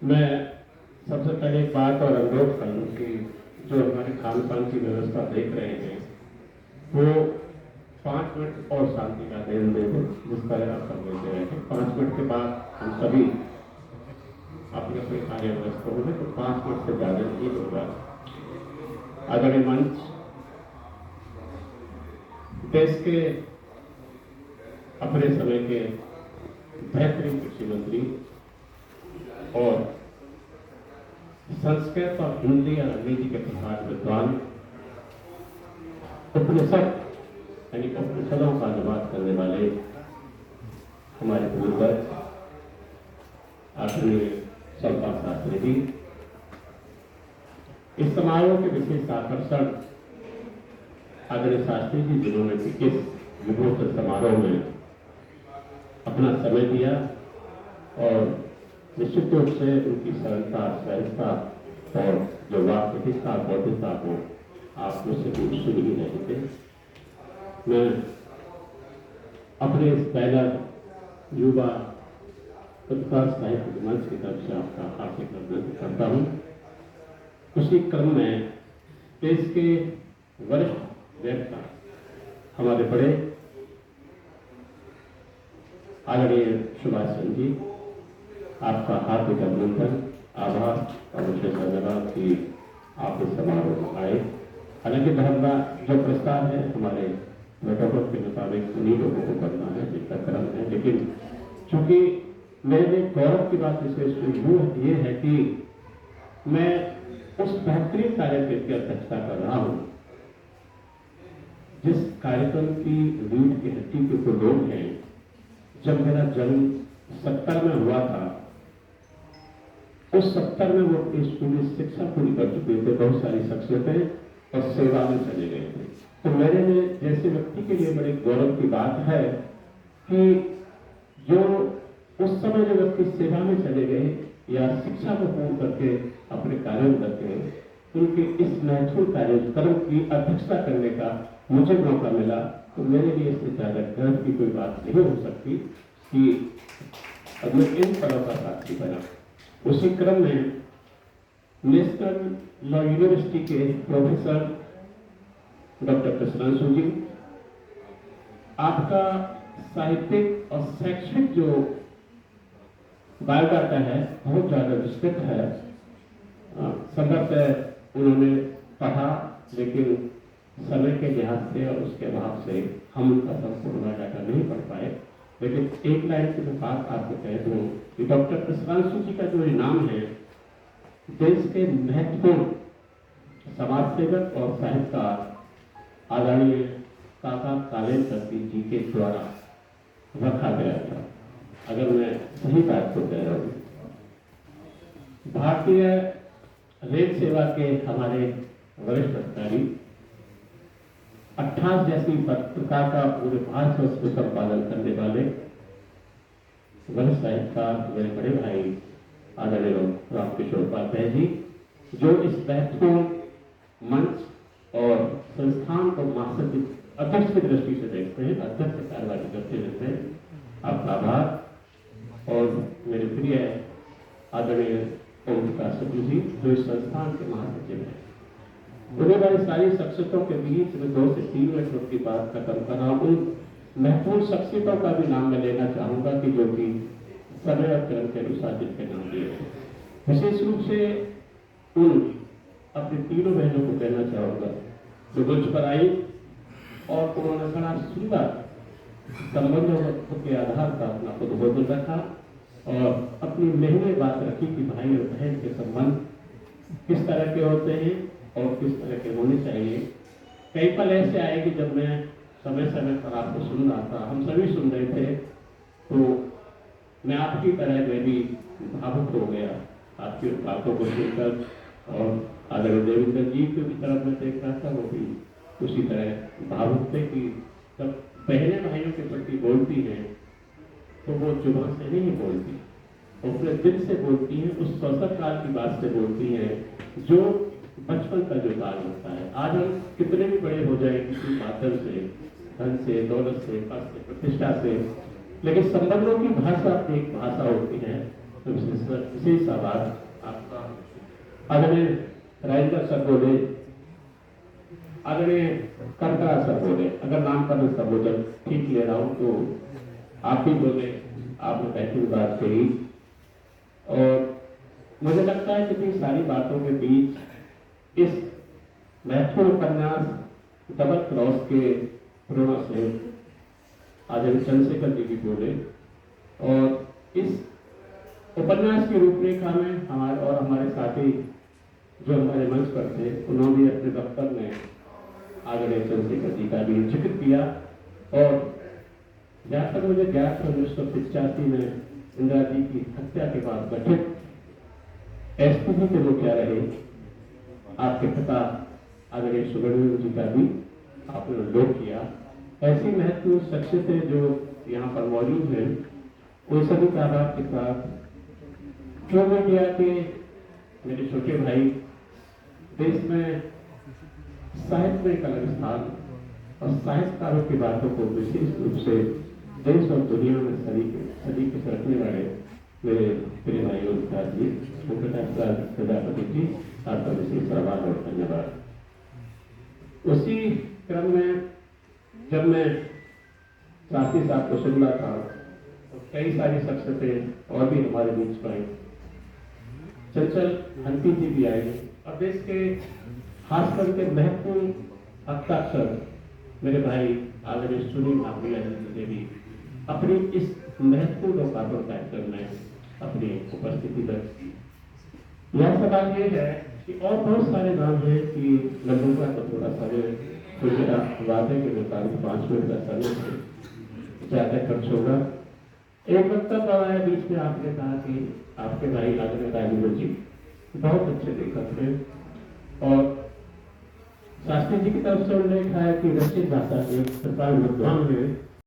मैं सबसे पहले एक बात और अनुरोध करूँ कि जो हमारे खान पान की व्यवस्था देख रहे हैं वो 5 मिनट और शांति का देन दे दो, जिस तरह आप सब देते रहे हैं। 5 मिनट के बाद हम सभी अपने अपने कार्य व्यस्त होंगे, तो 5 मिनट से ज़्यादा नहीं होगा। आदरणीय मंच, देश के अपने समय के बेहतरीन कृषि मंत्री और संस्कृत और हिंदी और अंग्रेजी के प्रसार विद्वान, उपनिषद यानी उपनिषदों का अनुवाद करने वाले हमारे पूर्वज आदरणीय शंकर शास्त्री जी, इस समारोह के विशेष आकर्षण आदरणीय शास्त्री जी, जिन्होंने इस विभूत समारोह में अपना समय दिया और निश्चित रूप से उनकी सरलता, सहजता और जो वाक्पटिकता, बौद्धिकता को आप मुझसे कुछ सुन ही नहीं थे। मैं अपने इस बैनर युवा उत्कर्ष साहित्य मंच की तरफ से आपका हार्दिक अभिनंदन करता हूँ। उसी क्रम में देश के वरिष्ठ वक्ता हमारे बड़े आदरणीय सुभाष चंद्र जी, आपका हार्दिक अभिनंदन, आभार और विशेष धन्यवाद कि आप इस समारोह में आए। हालांकि धर्म जो प्रस्ताव है हमारे प्रोटोकॉल के मुताबिक उन्हीं लोगों को करना है जिसका क्रम है, लेकिन चूंकि मेरे गौरव की बात विशेष ये है कि मैं उस बेहतरीन कार्यक्रम की अध्यक्षता कर रहा हूँ जिस कार्यक्रम की रीढ़ की हड्डी के ऊपर लोग हैं। जब मेरा जन्म 70 में हुआ था, उस 70 में वो स्कूली शिक्षा पूरी कर चुके थे, बहुत सारी शख्सियतें और सेवा में चले गए थे। तो मेरे लिए जैसे व्यक्ति के लिए बड़े गौरव की बात है कि जो उस समय जो व्यक्ति सेवा में चले गए या शिक्षा को पूर्ण करके अपने कार्य में लग गए, उनके इस महत्वपूर्ण कार्यक्रम की अध्यक्षता करने का मुझे मौका मिला। तो मेरे लिए इससे ज्यादा गर्व की कोई बात नहीं हो सकती कि अब मैं इन पदों का साक्षी बना। उसी क्रम में नेशनल लॉ यूनिवर्सिटी के प्रोफेसर डॉक्टर कृष्णांशु जी, आपका साहित्यिक और शैक्षणिक जो बायोडाटा है बहुत ज्यादा विस्तृत है। संभवतः उन्होंने पढ़ा, लेकिन समय के लिहाज से और उसके अभाव से हम उनका संपूर्ण बायोडाटा नहीं पढ़ पाए। लेकिन एक लाइन की बात आपको कह दूं कि डॉक्टर कृष्णांशु जी का जो नाम है देश के महत्वपूर्ण समाज सेवक और साहित्यकार आदरणीय काका कालेंकर जी के द्वारा रखा गया था, अगर मैं सही बात को कह रहा हूँ। भारतीय रेल सेवा के हमारे वरिष्ठ अधिकारी 28 जैसी पत्रिका का पूरे भारतवर्ष में संपादन करने वाले वरिष्ठ साहित्यकार मेरे बड़े भाई आदरणीय रामकिशोर उपाध्याय जी, जो इस महत्वपूर्ण मंच और संस्थान को मास्टर की अध्यक्ष की दृष्टि से देखते हैं, अध्यक्ष कार्यवाही करते रहते हैं, आपका आभार। और मेरे प्रिय आदरणीय ओम प्रकाश जी, जो इस संस्थान के महासचिव हैं, उन्हें बड़ी सारी शख्सियतों के बीच में 2 से 3 मिनट उनकी बात खत्म कर रहा हूँ। उन महत्वपूर्ण शख्सियतों का भी नाम मैं लेना चाहूंगा कि जो कि समय और क्रम के अनुसार जिनके नाम दिए हैं। विशेष रूप से उन अपनी तीनों बहनों को कहना चाहूंगा जो मंच पर आई और उन्होंने बड़ा सुंदर संबंधों के आधार पर अपना उद्बोधन रखा और अपनी महंगे बात रखी कि भाई और बहन के संबंध किस तरह के होते हैं और किस तरह के होने चाहिए। कई पल ऐसे आए कि जब मैं समय समय पर आपको सुन रहा था, हम सभी सुन रहे थे, तो मैं आपकी तरह मैं भी भावुक हो गया आपकी बातों को सुनकर। और आदरणीय देवेंद्र जी की भी तरफ मैं देख रहा था, वो भी उसी तरह भावुक थे कि जब बहने भाइयों के प्रति बोलती हैं तो वो जुबान से नहीं बोलती, अपने दिल से बोलती हैं, उस कौशल काल की बात से बोलती हैं जो बचपन का जो काल होता है। आज हम कितने भी बड़े हो जाए किसी माध्यम से, धन से, दौलत से, पद से, प्रतिष्ठा से, लेकिन संबंधों की भाषा एक भाषा होती है। तो विशेष आभार आपका। आदरणीय राजेंद्र सर बोले, आदरणीय करकरा सर बोले, अगर नाम पर मैं संबोधन ठीक ले रहा हूं तो आप भी बोले, आपने पहली बात कही। और मुझे लगता है कि इतनी सारी बातों के बीच इस महत्वपूर्ण उपन्यास डबल क्रॉस के प्रेरणा से आदरणीय चंद्रशेखर जी भी बोले, और इस उपन्यास की रूपरेखा में हमारे साथी जो हमारे मंच पर थे, उन्होंने अपने दफ्तर में आदरणीय चंद्रशेखर जी का भी जिक्र किया। और जहाँ तक मुझे ज्ञात है, 1985 में इंदिरा जी की हत्या के बाद गठित एसपीजी के लोग क्या रहे, आपके पिता आदरणीय सुब्रमण्यम जी का भी आपने उल्लेख किया। ऐसी महत्वपूर्ण शख्सियतें जो यहाँ पर मौजूद हैं, उन सभी का आभार के साथ जो मीडिया के मेरे छोटे भाई, देश में साहित्य में एक अलग स्थान और साहित्यकारों की बातों को विशेष रूप से देश और दुनिया में सलीके से रखने वाले मेरे प्रिय भाइयों जी, प्रजापति जी, आपका विशेष आभार और धन्यवाद। उसी क्रम में जब मैं साथी साहब को सुन रहा था तो कई सारी शख्सियतें और भी हमारे बीच में आई। चंचल हंती जी भी आई और देश के खास करके महत्वपूर्ण हस्ताक्षर मेरे भाई आदरणीय सुनील नागरिया जी ने भी अपनी इस महत्वपूर्ण लोकार्पण कार्यक्रम में अपनी उपस्थिति दर्ज। यह सवाल ये है कि और बहुत सारे नाम हैं कि लंबूका को थोड़ा सा मेरा वादे के मुताबिक 5 मिनट का समय से ज्यादा खर्च होगा। एक वक्तव्य आया बीच में, आपने कहा कि आपके भाई आदरणीय राजेंद्र जी बहुत अच्छे लेखक थे और शास्त्री जी की तरफ से उल्लेख है कि रचित भाषा के प्रकार विद्वान में